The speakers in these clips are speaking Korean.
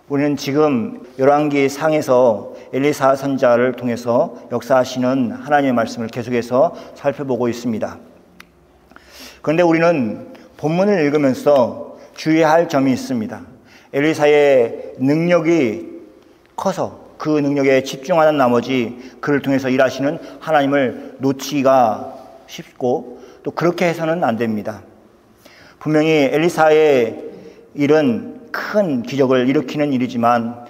우리는 지금 열왕기 상에서 엘리사 선지자를 통해서 역사하시는 하나님의 말씀을 계속해서 살펴보고 있습니다. 그런데 우리는 본문을 읽으면서 주의해야 할 점이 있습니다. 엘리사의 능력이 커서 그 능력에 집중하는 나머지 그를 통해서 일하시는 하나님을 놓치기가 쉽고 또 그렇게 해서는 안 됩니다. 분명히 엘리사의 일은 큰 기적을 일으키는 일이지만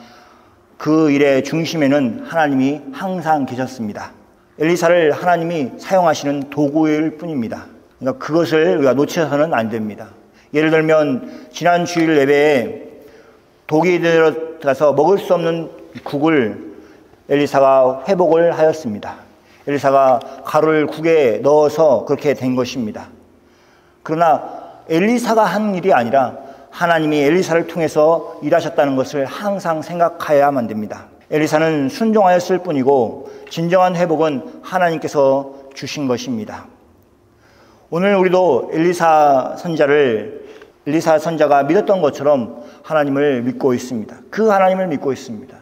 그 일의 중심에는 하나님이 항상 계셨습니다. 엘리사를 하나님이 사용하시는 도구일 뿐입니다. 그러니까 그것을 우리가 놓쳐서는 안 됩니다. 예를 들면 지난 주일 예배에 독이 들어가서 먹을 수 없는 국을 엘리사가 회복을 하였습니다. 엘리사가 가루를 국에 넣어서 그렇게 된 것입니다. 그러나 엘리사가 한 일이 아니라 하나님이 엘리사를 통해서 일하셨다는 것을 항상 생각해야만 됩니다. 엘리사는 순종하였을 뿐이고 진정한 회복은 하나님께서 주신 것입니다. 오늘 우리도 엘리사 선자가 믿었던 것처럼 하나님을 믿고 있습니다. 그 하나님을 믿고 있습니다.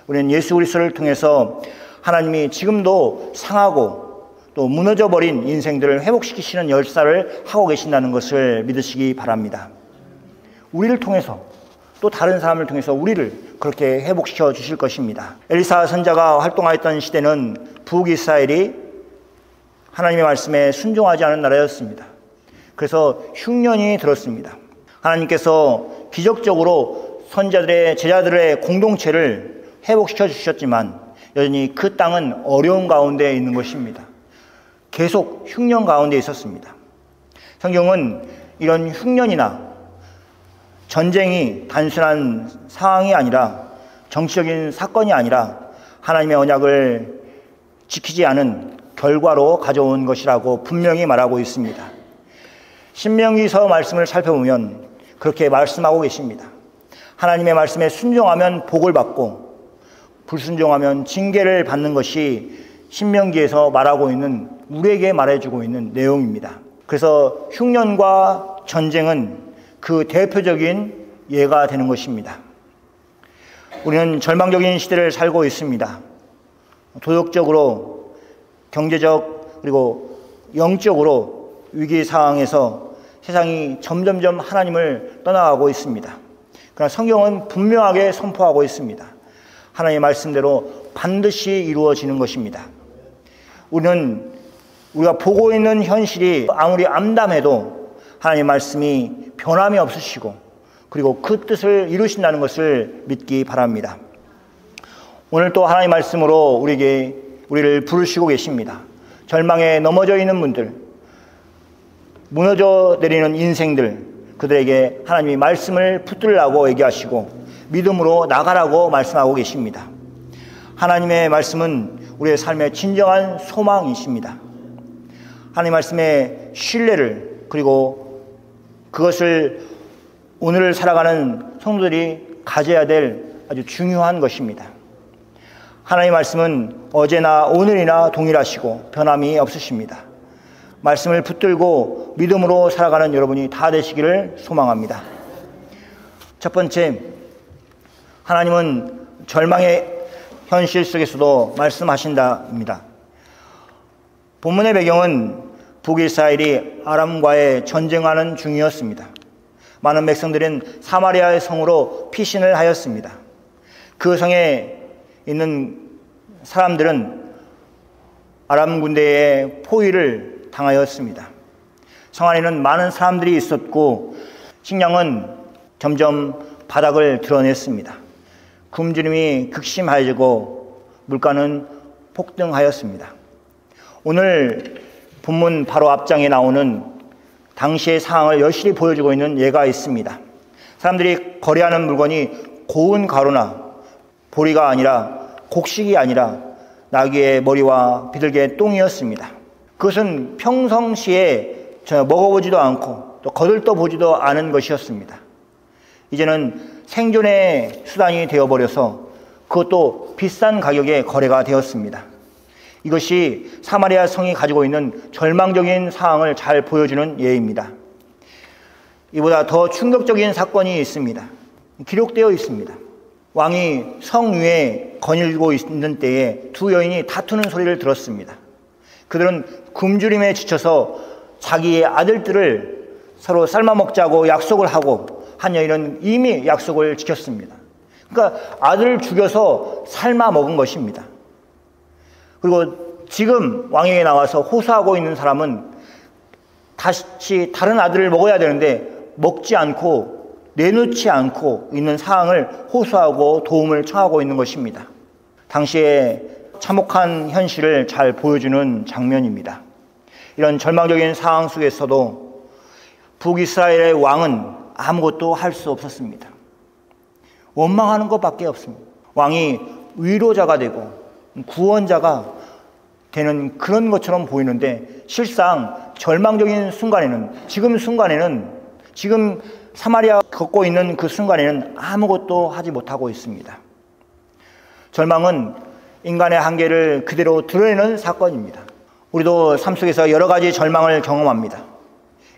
우리는 예수 그리스도를 통해서 하나님이 지금도 상하고 또 무너져버린 인생들을 회복시키시는 역사를 하고 계신다는 것을 믿으시기 바랍니다. 우리를 통해서 또 다른 사람을 통해서 우리를 그렇게 회복시켜 주실 것입니다. 엘리사 선자가 활동하였던 시대는 북이스라엘이 하나님의 말씀에 순종하지 않은 나라였습니다. 그래서 흉년이 들었습니다. 하나님께서 기적적으로 선자들의 제자들의 공동체를 회복시켜 주셨지만 여전히 그 땅은 어려운 가운데 있는 것입니다. 계속 흉년 가운데 있었습니다. 성경은 이런 흉년이나 전쟁이 단순한 상황이 아니라 정치적인 사건이 아니라 하나님의 언약을 지키지 않은 결과로 가져온 것이라고 분명히 말하고 있습니다. 신명기서 말씀을 살펴보면 그렇게 말씀하고 계십니다. 하나님의 말씀에 순종하면 복을 받고 불순종하면 징계를 받는 것이 신명기에서 말하고 있는, 우리에게 말해주고 있는 내용입니다. 그래서 흉년과 전쟁은 그 대표적인 예가 되는 것입니다. 우리는 절망적인 시대를 살고 있습니다. 도덕적으로, 경제적, 그리고 영적으로 위기 상황에서 세상이 점점점 하나님을 떠나가고 있습니다. 그러나 성경은 분명하게 선포하고 있습니다. 하나님의 말씀대로 반드시 이루어지는 것입니다. 우리가 보고 있는 현실이 아무리 암담해도 하나님의 말씀이 변함이 없으시고 그리고 그 뜻을 이루신다는 것을 믿기 바랍니다. 오늘 또 하나님의 말씀으로 우리를 부르시고 계십니다. 절망에 넘어져 있는 분들, 무너져 내리는 인생들, 그들에게 하나님이 말씀을 붙들라고 얘기하시고 믿음으로 나가라고 말씀하고 계십니다. 하나님의 말씀은 우리의 삶의 진정한 소망이십니다. 하나님의 말씀의 신뢰를, 그리고 그것을 오늘을 살아가는 성도들이 가져야 될 아주 중요한 것입니다. 하나님의 말씀은 어제나 오늘이나 동일하시고 변함이 없으십니다. 말씀을 붙들고 믿음으로 살아가는 여러분이 다 되시기를 소망합니다. 첫 번째, 하나님은 절망의 현실 속에서도 말씀하신다입니다. 본문의 배경은 북이스라엘이 아람과의 전쟁하는 중이었습니다. 많은 백성들은 사마리아의 성으로 피신을 하였습니다. 그 성에 있는 사람들은 아람 군대의 포위를 당하였습니다. 성 안에는 많은 사람들이 있었고 식량은 점점 바닥을 드러냈습니다. 굶주림이 극심해지고 물가는 폭등하였습니다. 오늘 본문 바로 앞장에 나오는 당시의 상황을 여실히 보여주고 있는 예가 있습니다. 사람들이 거래하는 물건이 고운 가루나 보리가 아니라, 곡식이 아니라 나귀의 머리와 비둘기의 똥이었습니다. 그것은 평상시에 먹어보지도 않고 또 거들떠보지도 않은 것이었습니다. 이제는 생존의 수단이 되어버려서 그것도 비싼 가격에 거래가 되었습니다. 이것이 사마리아 성이 가지고 있는 절망적인 상황을 잘 보여주는 예입니다. 이보다 더 충격적인 사건이 있습니다. 기록되어 있습니다. 왕이 성 위에 거닐고 있는 때에 두 여인이 다투는 소리를 들었습니다. 그들은 굶주림에 지쳐서 자기의 아들들을 서로 삶아 먹자고 약속을 하고 한 여인은 이미 약속을 지켰습니다. 그러니까 아들을 죽여서 삶아 먹은 것입니다. 그리고 지금 왕에게 나와서 호소하고 있는 사람은 다시 다른 아들을 먹어야 되는데 먹지 않고 내놓지 않고 있는 상황을 호소하고 도움을 청하고 있는 것입니다. 당시에 참혹한 현실을 잘 보여주는 장면입니다. 이런 절망적인 상황 속에서도 북이스라엘의 왕은 아무것도 할 수 없었습니다. 원망하는 것밖에 없습니다. 왕이 위로자가 되고 구원자가 되는 그런 것처럼 보이는데 실상 절망적인 순간에는 지금 사마리아 걷고 있는 그 순간에는 아무것도 하지 못하고 있습니다. 절망은 인간의 한계를 그대로 드러내는 사건입니다. 우리도 삶 속에서 여러 가지 절망을 경험합니다.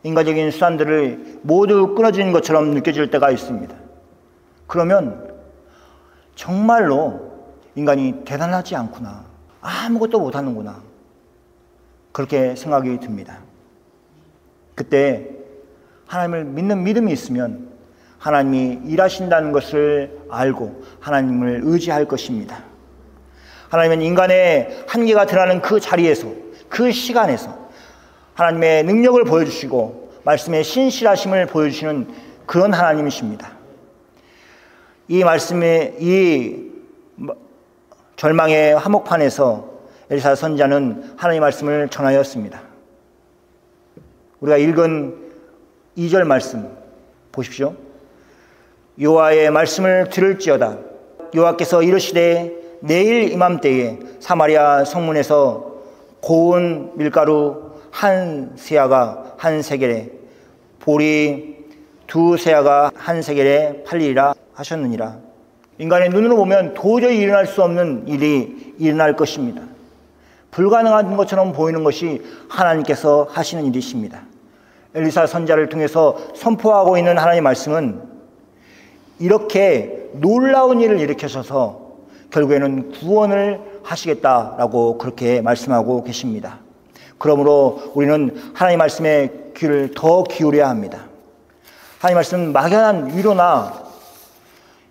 인간적인 수단들을 모두 끊어진 것처럼 느껴질 때가 있습니다. 그러면 정말로 인간이 대단하지 않구나, 아무것도 못하는구나, 그렇게 생각이 듭니다. 그때 하나님을 믿는 믿음이 있으면 하나님이 일하신다는 것을 알고 하나님을 의지할 것입니다. 하나님은 인간의 한계가 드러나는 그 자리에서, 그 시간에서 하나님의 능력을 보여주시고 말씀의 신실하심을 보여주시는 그런 하나님이십니다. 이 절망의 한복판에서 엘리사 선지자는 하나님의 말씀을 전하였습니다. 우리가 읽은 2절 말씀 보십시오. 여호와의 말씀을 들을지어다. 여호와께서 이르시되 내일 이맘때에 사마리아 성문에서 고운 밀가루 한 세아가 한 세겔에, 보리 두 세아가 한 세겔에 팔리리라 하셨느니라. 인간의 눈으로 보면 도저히 일어날 수 없는 일이 일어날 것입니다. 불가능한 것처럼 보이는 것이 하나님께서 하시는 일이십니다. 엘리사 선지자를 통해서 선포하고 있는 하나님의 말씀은 이렇게 놀라운 일을 일으키셔서 결국에는 구원을 하시겠다라고 그렇게 말씀하고 계십니다. 그러므로 우리는 하나님 말씀에 귀를 더 기울여야 합니다. 하나님 말씀은 막연한 위로나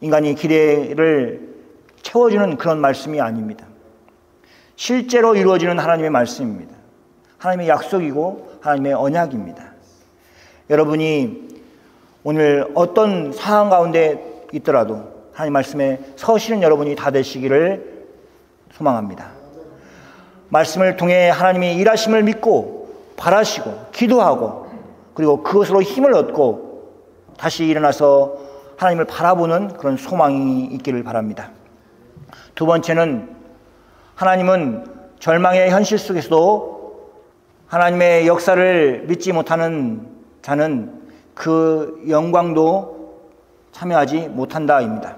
인간이 기대를 채워주는 그런 말씀이 아닙니다. 실제로 이루어지는 하나님의 말씀입니다. 하나님의 약속이고 하나님의 언약입니다. 여러분이 오늘 어떤 상황 가운데 있더라도 하나님 말씀에 서시는 여러분이 다 되시기를 소망합니다. 말씀을 통해 하나님이 일하심을 믿고 바라시고 기도하고 그리고 그것으로 힘을 얻고 다시 일어나서 하나님을 바라보는 그런 소망이 있기를 바랍니다. 두 번째는 하나님은 절망의 현실 속에서도 하나님의 역사를 믿지 못하는 자는 그 영광도 참여하지 못한다입니다.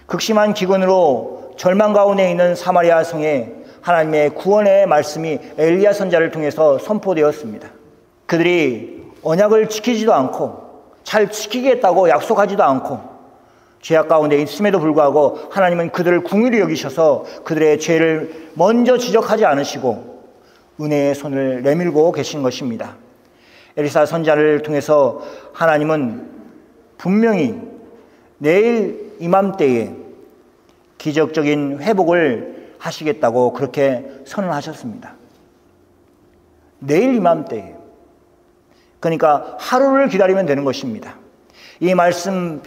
극심한 기근으로 절망 가운데 있는 사마리아 성에 하나님의 구원의 말씀이 엘리야 선지자를 통해서 선포되었습니다. 그들이 언약을 지키지도 않고 잘 지키겠다고 약속하지도 않고 죄악 가운데 있음에도 불구하고 하나님은 그들을 긍휼히 여기셔서 그들의 죄를 먼저 지적하지 않으시고 은혜의 손을 내밀고 계신 것입니다. 엘리사 선지자를 통해서 하나님은 분명히 내일 이맘때에 기적적인 회복을 하시겠다고 그렇게 선언하셨습니다. 내일 이맘때에. 그러니까 하루를 기다리면 되는 것입니다. 이 말씀을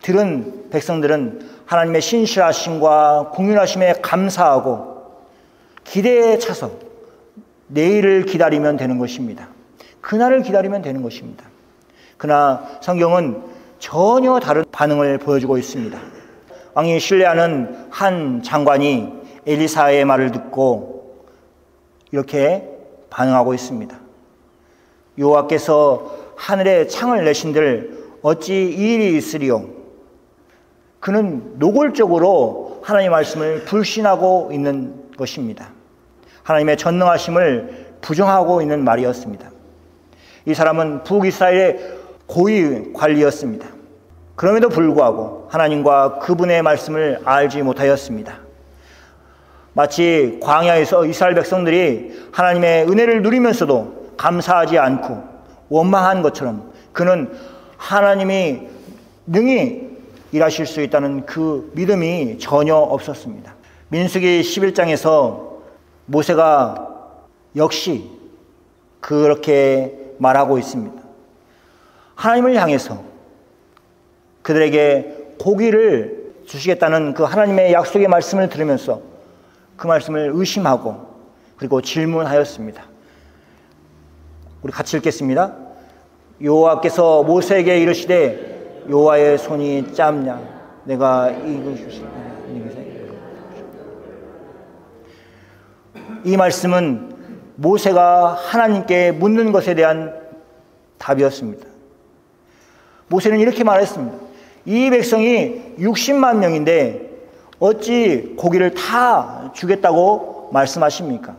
들은 백성들은 하나님의 신실하심과 공륜하심에 감사하고 기대에 차서 내일을 기다리면 되는 것입니다. 그날을 기다리면 되는 것입니다. 그러나 성경은 전혀 다른 반응을 보여주고 있습니다. 왕이 신뢰하는 한 장관이 엘리사의 말을 듣고 이렇게 반응하고 있습니다. 여호와께서 하늘에 창을 내신들 어찌 이 일이 있으리요? 그는 노골적으로 하나님의 말씀을 불신하고 있는 것입니다. 하나님의 전능하심을 부정하고 있는 말이었습니다. 이 사람은 북이스라엘의 고위 관리였습니다. 그럼에도 불구하고 하나님과 그분의 말씀을 알지 못하였습니다. 마치 광야에서 이스라엘 백성들이 하나님의 은혜를 누리면서도 감사하지 않고 원망한 것처럼 그는 하나님이 능히 일하실 수 있다는 그 믿음이 전혀 없었습니다. 민수기 11장에서 모세가 역시 그렇게 말하고 있습니다. 하나님을 향해서 그들에게 고기를 주시겠다는 그 하나님의 약속의 말씀을 들으면서 그 말씀을 의심하고 그리고 질문하였습니다. 우리 같이 읽겠습니다. 여호와께서 모세에게 이르시되 여호와의 손이 짧냐 내가 이거 주시리라. 이 말씀은 모세가 하나님께 묻는 것에 대한 답이었습니다. 모세는 이렇게 말했습니다. 이 백성이 60만 명인데 어찌 고기를 다 주겠다고 말씀하십니까?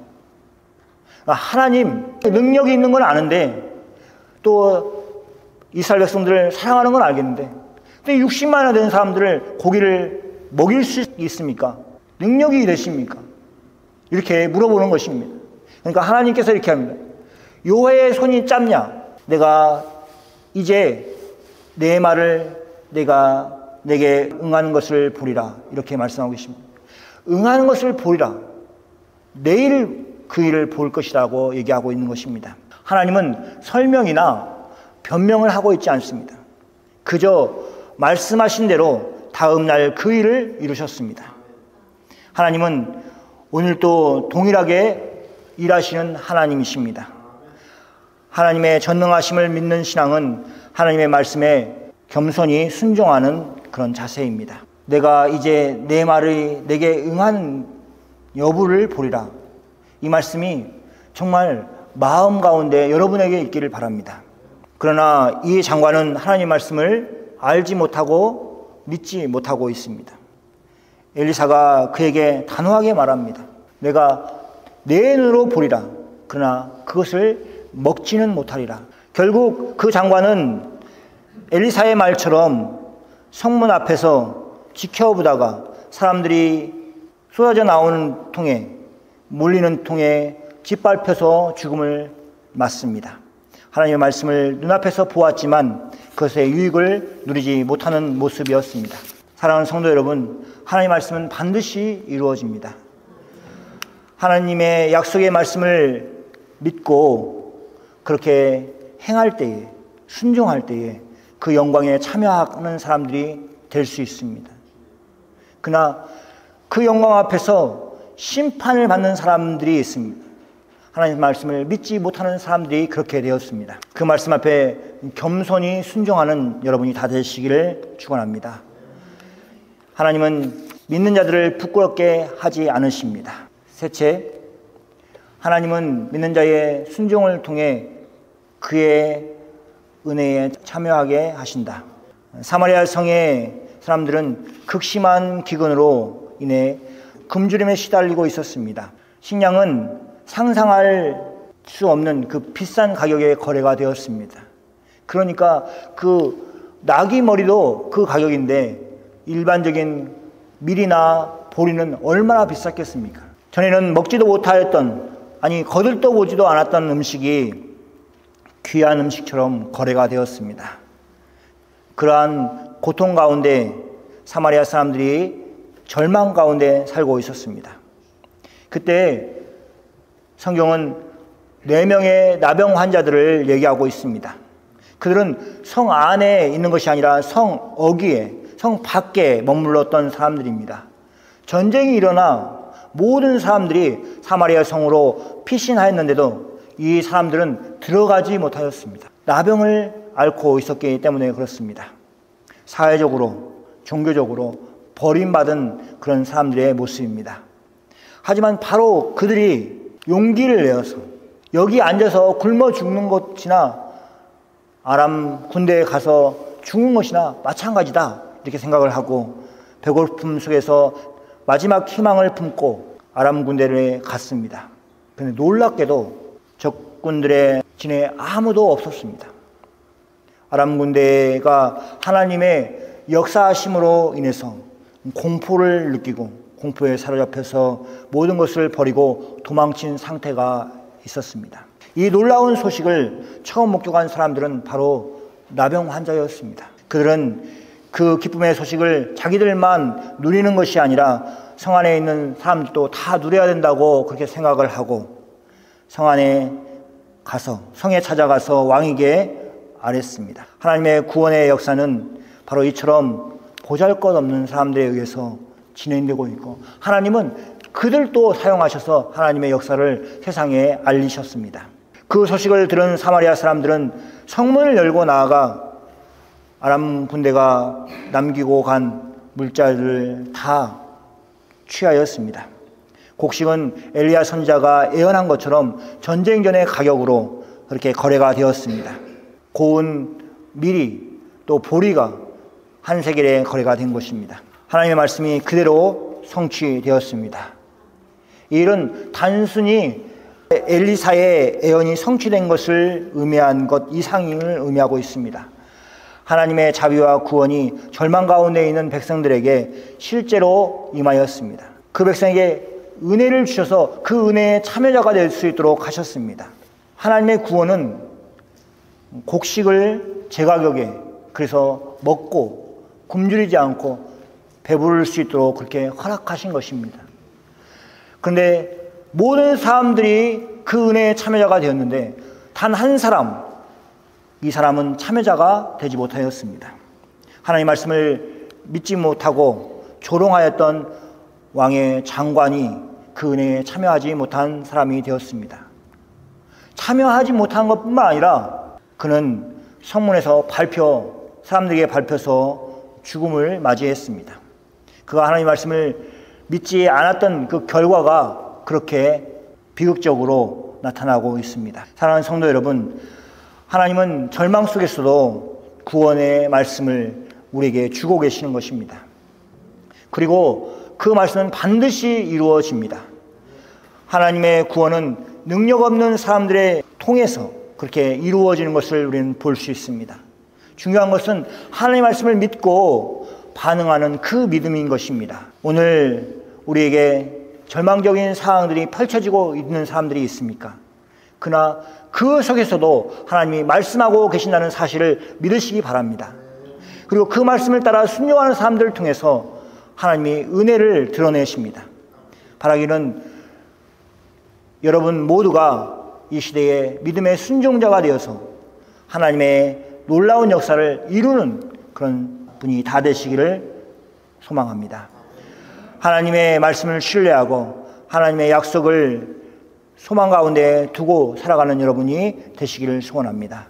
하나님 능력이 있는 건 아는데 또 이스라엘 백성들을 사랑하는 건 알겠는데 근데 60만이나 되는 사람들을 고기를 먹일 수 있습니까? 능력이 되십니까? 이렇게 물어보는 것입니다. 그러니까 하나님께서 이렇게 합니다. 여호와의 손이 짧냐? 내가 이제 내 말을 내가 내게 응하는 것을 보리라. 이렇게 말씀하고 계십니다. 응하는 것을 보리라. 내일 그 일을 볼 것이라고 얘기하고 있는 것입니다. 하나님은 설명이나 변명을 하고 있지 않습니다. 그저 말씀하신 대로 다음 날 그 일을 이루셨습니다. 하나님은 오늘도 동일하게 일하시는 하나님이십니다. 하나님의 전능하심을 믿는 신앙은 하나님의 말씀에 겸손히 순종하는 그런 자세입니다. 내가 이제 내 말이 내게 응하는 여부를 보리라. 이 말씀이 정말 마음 가운데 여러분에게 있기를 바랍니다. 그러나 이 장관은 하나님 말씀을 알지 못하고 믿지 못하고 있습니다. 엘리사가 그에게 단호하게 말합니다. 내가 내 눈으로 보리라. 그러나 그것을 먹지는 못하리라. 결국 그 장관은 엘리사의 말처럼 성문 앞에서 지켜보다가 사람들이 쏟아져 나오는 통에 몰리는 통에 짓밟혀서 죽음을 맞습니다. 하나님의 말씀을 눈앞에서 보았지만 그것의 유익을 누리지 못하는 모습이었습니다. 사랑하는 성도 여러분, 하나님의 말씀은 반드시 이루어집니다. 하나님의 약속의 말씀을 믿고 그렇게 행할 때에, 순종할 때에 그 영광에 참여하는 사람들이 될 수 있습니다. 그러나 그 영광 앞에서 심판을 받는 사람들이 있습니다. 하나님의 말씀을 믿지 못하는 사람들이 그렇게 되었습니다. 그 말씀 앞에 겸손히 순종하는 여러분이 다 되시기를 축원합니다. 하나님은 믿는 자들을 부끄럽게 하지 않으십니다. 셋째, 하나님은 믿는 자의 순종을 통해 그의 은혜에 참여하게 하신다. 사마리아 성의 사람들은 극심한 기근으로 인해 굶주림에 시달리고 있었습니다. 식량은 상상할 수 없는 그 비싼 가격에 거래가 되었습니다. 그러니까 그 나귀 머리도 그 가격인데 일반적인 밀이나 보리는 얼마나 비쌌겠습니까? 전에는 먹지도 못하였던, 아니 거들떠 보지도 않았던 음식이 귀한 음식처럼 거래가 되었습니다. 그러한 고통 가운데 사마리아 사람들이 절망 가운데 살고 있었습니다. 그때 성경은 4명의 나병 환자들을 얘기하고 있습니다. 그들은 성 안에 있는 것이 아니라 성 어귀에, 성 밖에 머물렀던 사람들입니다. 전쟁이 일어나 모든 사람들이 사마리아 성으로 피신하였는데도 이 사람들은 들어가지 못하였습니다. 나병을 앓고 있었기 때문에 그렇습니다. 사회적으로, 종교적으로 버림받은 그런 사람들의 모습입니다. 하지만 바로 그들이 용기를 내어서 여기 앉아서 굶어 죽는 것이나 아람 군대에 가서 죽는 것이나 마찬가지다 이렇게 생각을 하고 배고픔 속에서 마지막 희망을 품고 아람 군대에 갔습니다. 그런데 놀랍게도 적군들의 진에 아무도 없었습니다. 아람 군대가 하나님의 역사하심으로 인해서 공포를 느끼고 공포에 사로잡혀서 모든 것을 버리고 도망친 상태가 있었습니다. 이 놀라운 소식을 처음 목격한 사람들은 바로 나병 환자였습니다. 그들은 그 기쁨의 소식을 자기들만 누리는 것이 아니라 성 안에 있는 사람들도 다 누려야 된다고 그렇게 생각을 하고 성 안에 가서 성에 찾아가서 왕에게 아뢰습니다. 하나님의 구원의 역사는 바로 이처럼 보잘것없는 사람들에 의해서 진행되고 있고 하나님은 그들도 사용하셔서 하나님의 역사를 세상에 알리셨습니다. 그 소식을 들은 사마리아 사람들은 성문을 열고 나아가 아람 군대가 남기고 간 물자를 다 취하였습니다. 곡식은 엘리야 선지자가 예언한 것처럼 전쟁 전의 가격으로 그렇게 거래가 되었습니다. 고운 밀이 또 보리가 한 세겔에 거래가 된 것입니다. 하나님의 말씀이 그대로 성취되었습니다. 이 일은 단순히 엘리사의 예언이 성취된 것을 의미한 것 이상을 의미하고 있습니다. 하나님의 자비와 구원이 절망 가운데 있는 백성들에게 실제로 임하였습니다. 그 백성에게 은혜를 주셔서 그 은혜의 참여자가 될 수 있도록 하셨습니다. 하나님의 구원은 곡식을 제가격에 그래서 먹고 굶주리지 않고 배부를 수 있도록 그렇게 허락하신 것입니다. 그런데 모든 사람들이 그 은혜의 참여자가 되었는데 단 한 사람, 이 사람은 참여자가 되지 못하였습니다. 하나님의 말씀을 믿지 못하고 조롱하였던 왕의 장관이 그 은혜에 참여하지 못한 사람이 되었습니다. 참여하지 못한 것뿐만 아니라 그는 성문에서 사람들에게 밟혀서 죽음을 맞이했습니다. 그가 하나님의 말씀을 믿지 않았던 그 결과가 그렇게 비극적으로 나타나고 있습니다. 사랑하는 성도 여러분, 하나님은 절망 속에서도 구원의 말씀을 우리에게 주고 계시는 것입니다. 그리고 그 말씀은 반드시 이루어집니다. 하나님의 구원은 능력 없는 사람들의 통해서 그렇게 이루어지는 것을 우리는 볼 수 있습니다. 중요한 것은 하나님의 말씀을 믿고 반응하는 그 믿음인 것입니다. 오늘 우리에게 절망적인 상황들이 펼쳐지고 있는 사람들이 있습니까? 그러나 그 속에서도 하나님이 말씀하고 계신다는 사실을 믿으시기 바랍니다. 그리고 그 말씀을 따라 순종하는 사람들을 통해서 하나님이 은혜를 드러내십니다. 바라기는 여러분 모두가 이 시대의 믿음의 순종자가 되어서 하나님의 놀라운 역사를 이루는 그런 분이 다 되시기를 소망합니다. 하나님의 말씀을 신뢰하고 하나님의 약속을 소망 가운데 두고 살아가는 여러분이 되시기를 소원합니다.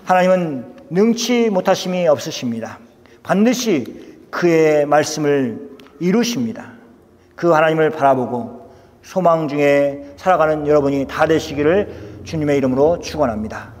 하나님은 능치 못하심이 없으십니다. 반드시 그의 말씀을 이루십니다. 그 하나님을 바라보고 소망 중에 살아가는 여러분이 다 되시기를 주님의 이름으로 축원합니다.